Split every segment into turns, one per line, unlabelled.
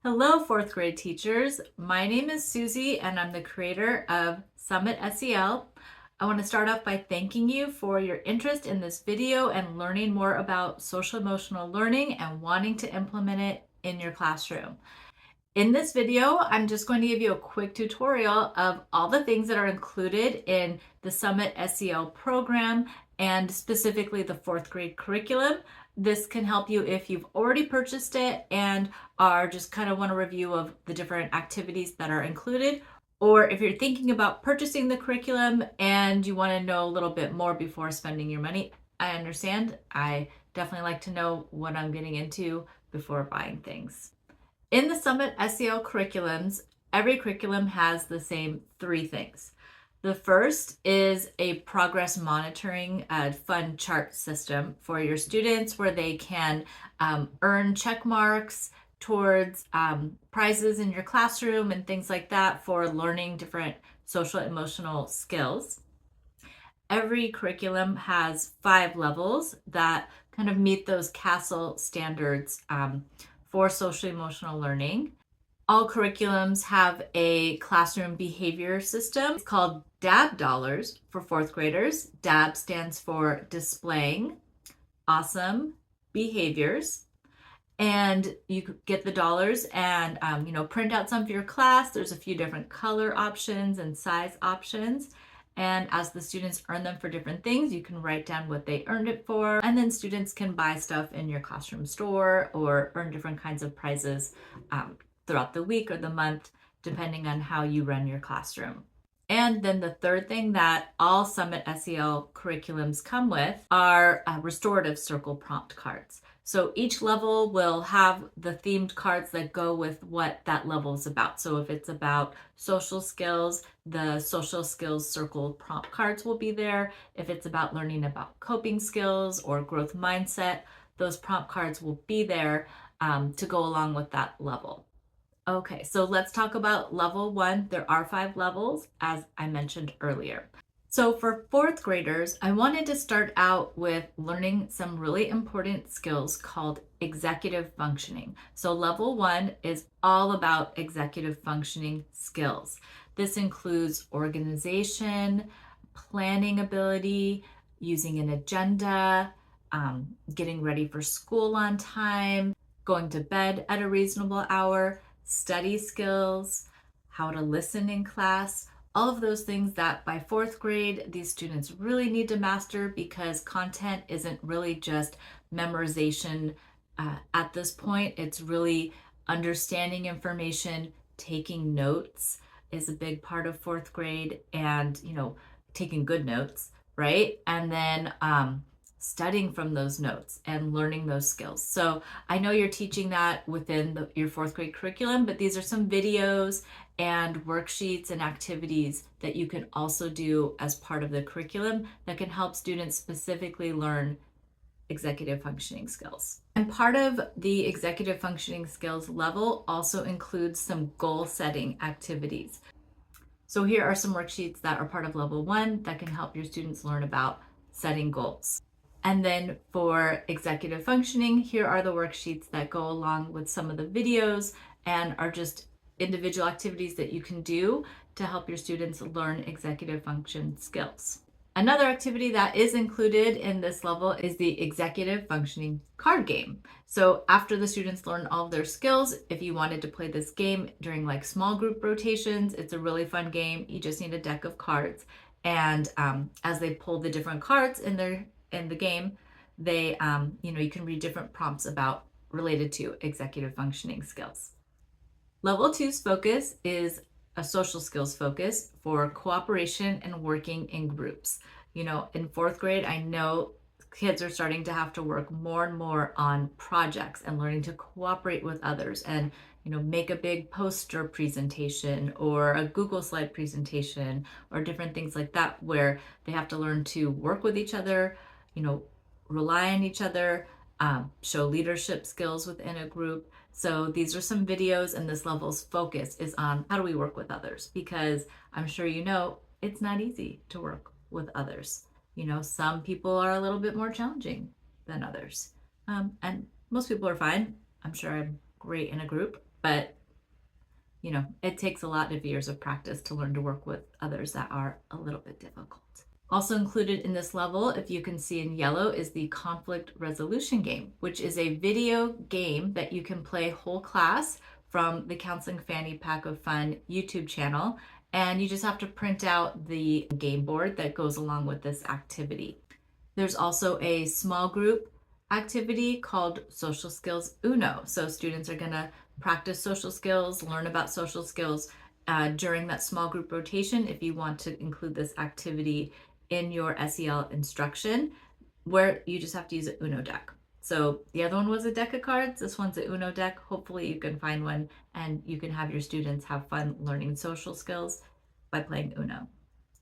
Hello, fourth grade teachers. My name is Susie, and I'm the creator of Summit SEL. I want to start off by thanking you for your interest in this video and learning more about social emotional learning and wanting to implement it in your classroom. In this video, I'm just going to give you a quick tutorial of all the things that are included in the Summit SEL program and specifically the fourth grade curriculum. This can help you if you've already purchased it and are just kind of want a review of the different activities that are included, or if you're thinking about purchasing the curriculum and you want to know a little bit more before spending your money. I understand. I definitely like to know what I'm getting into before buying things. In the Summit SEL curriculums, every curriculum has the same three things. The first is a progress monitoring fun chart system for your students where they can earn check marks towards prizes in your classroom and things like that for learning different social emotional skills. Every curriculum has 5 levels that kind of meet those CASEL standards for social emotional learning. All curriculums have a classroom behavior system. It's called DAB dollars for fourth graders. DAB stands for displaying awesome behaviors. And you get the dollars and print out some for your class. There's a few different color options and size options. And as the students earn them for different things, you can write down what they earned it for. And then students can buy stuff in your classroom store or earn different kinds of prizes throughout the week or the month, depending on how you run your classroom. And then the third thing that all Summit SEL curriculums come with are restorative circle prompt cards. So each level will have the themed cards that go with what that level is about. So if it's about social skills, the social skills circle prompt cards will be there. If it's about learning about coping skills or growth mindset, those prompt cards will be there to go along with that level. Okay, so let's talk about level 1. There are 5 levels, as I mentioned earlier. So for fourth graders, I wanted to start out with learning some really important skills called executive functioning. So level 1 is all about executive functioning skills. This includes organization, planning ability, using an agenda, getting ready for school on time, going to bed at a reasonable hour, study skills, how to listen in class, all of those things that by fourth grade, these students really need to master because content isn't really just memorization at this point. It's really understanding information, taking notes is a big part of fourth grade and, taking good notes, right? And then studying from those notes and learning those skills. So I know you're teaching that within your fourth grade curriculum, but these are some videos and worksheets and activities that you can also do as part of the curriculum that can help students specifically learn executive functioning skills. And part of the executive functioning skills level also includes some goal setting activities. So here are some worksheets that are part of level 1 that can help your students learn about setting goals. And then for executive functioning, here are the worksheets that go along with some of the videos and are just individual activities that you can do to help your students learn executive function skills. Another activity that is included in this level is the executive functioning card game. So after the students learn all of their skills, if you wanted to play this game during like small group rotations, it's a really fun game. You just need a deck of cards. And as they pull the different cards in the game, they you can read different prompts about related to executive functioning skills. Level 2's focus is a social skills focus for cooperation and working in groups. In fourth grade, I know kids are starting to have to work more and more on projects and learning to cooperate with others and make a big poster presentation or a Google slide presentation or different things like that where they have to learn to work with each other, rely on each other, show leadership skills within a group. So these are some videos, and this level's focus is on how do we work with others, because I'm sure it's not easy to work with others. Some people are a little bit more challenging than others. And most people are fine. I'm sure I'm great in a group, but it takes a lot of years of practice to learn to work with others that are a little bit difficult. Also included in this level, if you can see in yellow, is the conflict resolution game, which is a video game that you can play whole class from the Counseling Fanny Pack of Fun YouTube channel. And you just have to print out the game board that goes along with this activity. There's also a small group activity called Social Skills Uno. So students are going to practice social skills, learn about social skills during that small group rotation if you want to include this activity in your SEL instruction, where you just have to use an Uno deck. So the other one was a deck of cards. This one's an Uno deck. Hopefully you can find one and you can have your students have fun learning social skills by playing Uno.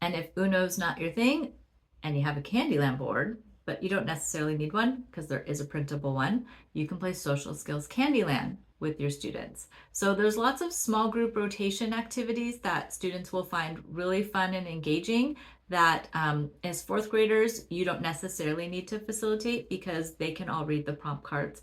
And if Uno's not your thing and you have a Candyland board, but you don't necessarily need one because there is a printable one, you can play Social Skills Candyland with your students. So there's lots of small group rotation activities that students will find really fun and engaging that as fourth graders, you don't necessarily need to facilitate because they can all read the prompt cards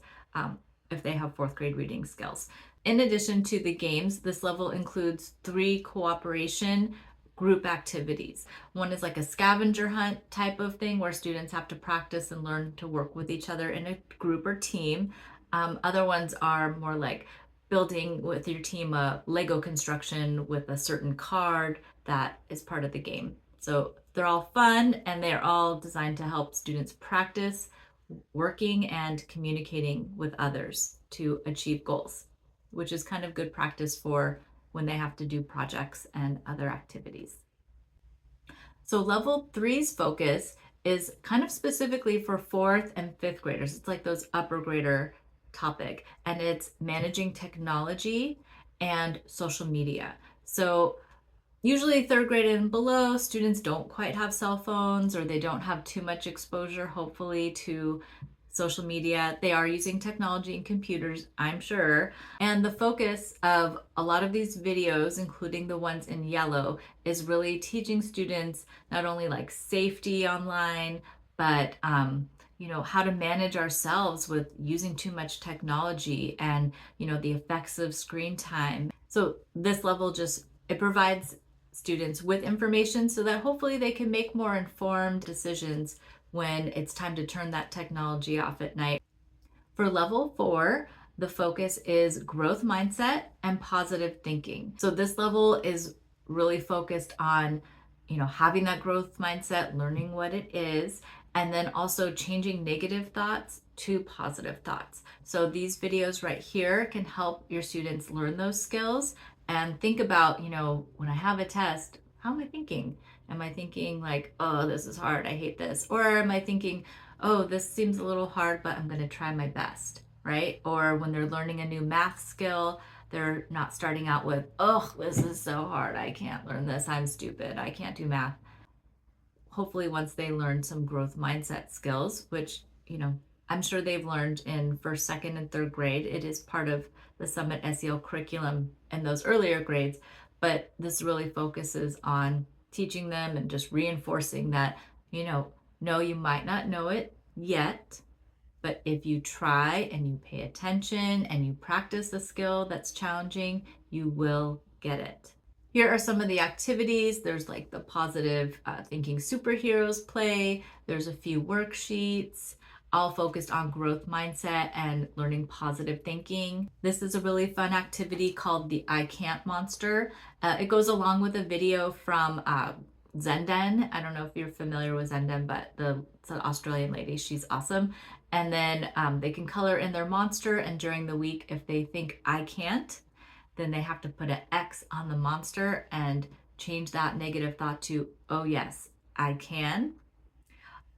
if they have fourth grade reading skills. In addition to the games, this level includes 3 cooperation group activities. One is like a scavenger hunt type of thing where students have to practice and learn to work with each other in a group or team. Other ones are more like building with your team a Lego construction with a certain card that is part of the game. So they're all fun and they're all designed to help students practice working and communicating with others to achieve goals, which is kind of good practice for when they have to do projects and other activities. So level 3's focus is kind of specifically for 4th and 5th graders. It's like those upper grader topic, and it's managing technology and social media. So usually 3rd grade and below, students don't quite have cell phones or they don't have too much exposure, hopefully, to social media. They are using technology and computers, I'm sure. And the focus of a lot of these videos, including the ones in yellow, is really teaching students not only like safety online, but how to manage ourselves with using too much technology and the effects of screen time. So this level it provides students with information so that hopefully they can make more informed decisions when it's time to turn that technology off at night. For level 4, the focus is growth mindset and positive thinking. So this level is really focused on, having that growth mindset, learning what it is, and then also changing negative thoughts to positive thoughts. So these videos right here can help your students learn those skills and think about, when I have a test, how am I thinking? Am I thinking like, oh, this is hard, I hate this? Or am I thinking, oh, this seems a little hard, but I'm going to try my best, right? Or when they're learning a new math skill, they're not starting out with, oh, this is so hard, I can't learn this, I'm stupid, I can't do math. Hopefully once they learn some growth mindset skills, which, I'm sure they've learned in 1st, 2nd, and 3rd grade. It is part of the Summit SEL curriculum in those earlier grades, but this really focuses on teaching them and just reinforcing that, no, you might not know it yet, but if you try and you pay attention and you practice the skill that's challenging, you will get it. Here are some of the activities. There's like the positive thinking superheroes play. There's a few worksheets, all focused on growth mindset and learning positive thinking. This is a really fun activity called the I Can't Monster. It goes along with a video from Zenden. I don't know if you're familiar with Zenden, but it's an Australian lady. She's awesome. And then they can color in their monster, and during the week, if they think I can't, then they have to put an X on the monster and change that negative thought to, oh yes, I can.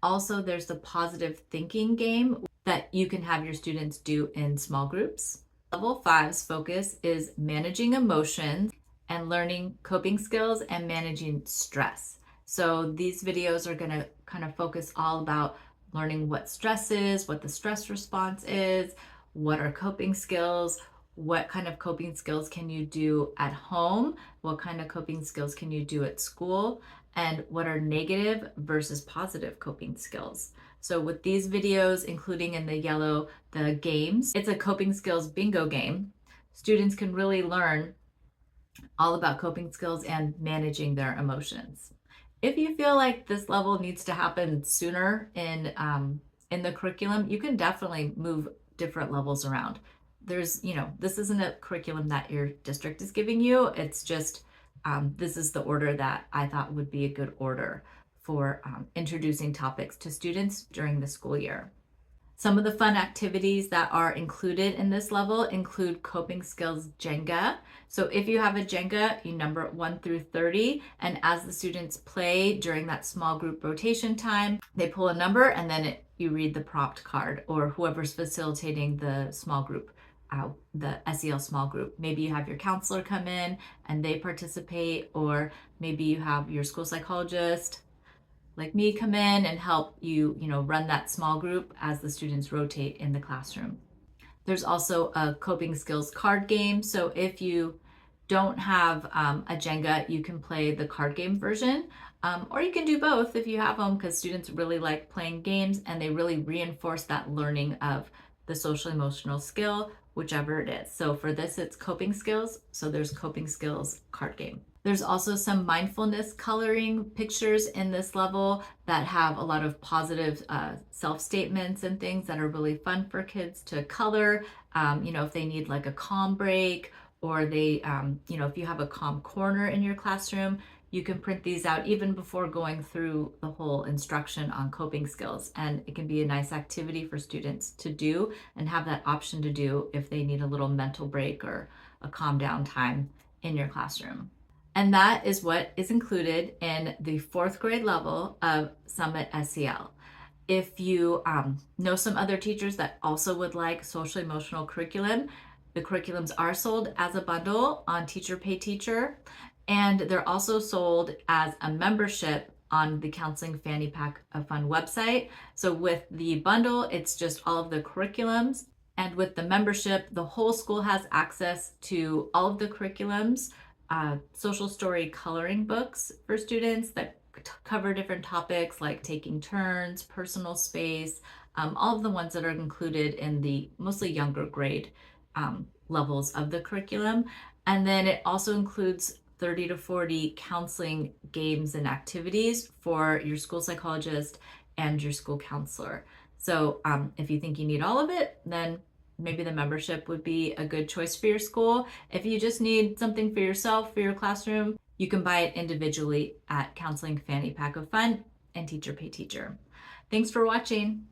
Also, there's the positive thinking game that you can have your students do in small groups. Level 5's focus is managing emotions and learning coping skills and managing stress. So these videos are going to kind of focus all about learning what stress is, what the stress response is, what are coping skills, what kind of coping skills can you do at home, what kind of coping skills can you do at school, and what are negative versus positive coping skills. So with these videos, including in the yellow, the games, it's a coping skills bingo game. Students can really learn all about coping skills and managing their emotions. If you feel like this level needs to happen sooner in the curriculum, you can definitely move different levels around. This isn't a curriculum that your district is giving you. It's just this is the order that I thought would be a good order for introducing topics to students during the school year. Some of the fun activities that are included in this level include coping skills Jenga. So if you have a Jenga, you number it 1 through 30, and as the students play during that small group rotation time, they pull a number and then you read the prompt card, or whoever's facilitating the small group, the SEL small group. Maybe you have your counselor come in and they participate, or maybe you have your school psychologist like me come in and help you, run that small group as the students rotate in the classroom. There's also a coping skills card game. So if you don't have a Jenga, you can play the card game version, or you can do both if you have them, because students really like playing games and they really reinforce that learning of the social emotional skill, whichever it is. So for this, it's coping skills. So there's coping skills card game. There's also some mindfulness coloring pictures in this level that have a lot of positive self-statements and things that are really fun for kids to color. If they need like a calm break, or they, if you have a calm corner in your classroom, you can print these out even before going through the whole instruction on coping skills. And it can be a nice activity for students to do and have that option to do if they need a little mental break or a calm down time in your classroom. And that is what is included in the 4th grade level of Summit SEL. If you know some other teachers that also would like social emotional curriculum, the curriculums are sold as a bundle on Teacher Pay Teacher, and they're also sold as a membership on the Counseling Fanny Pack of Fun website. So with the bundle, it's just all of the curriculums, and with the membership, the whole school has access to all of the curriculums, social story coloring books for students that cover different topics like taking turns, personal space, all of the ones that are included in the mostly younger grade levels of the curriculum. And then it also includes 30 to 40 counseling games and activities for your school psychologist and your school counselor. So if you think you need all of it, then maybe the membership would be a good choice for your school. If you just need something for yourself, for your classroom, you can buy it individually at Counseling Fanny Pack of Fun and Teacher Pay Teacher. Thanks for watching.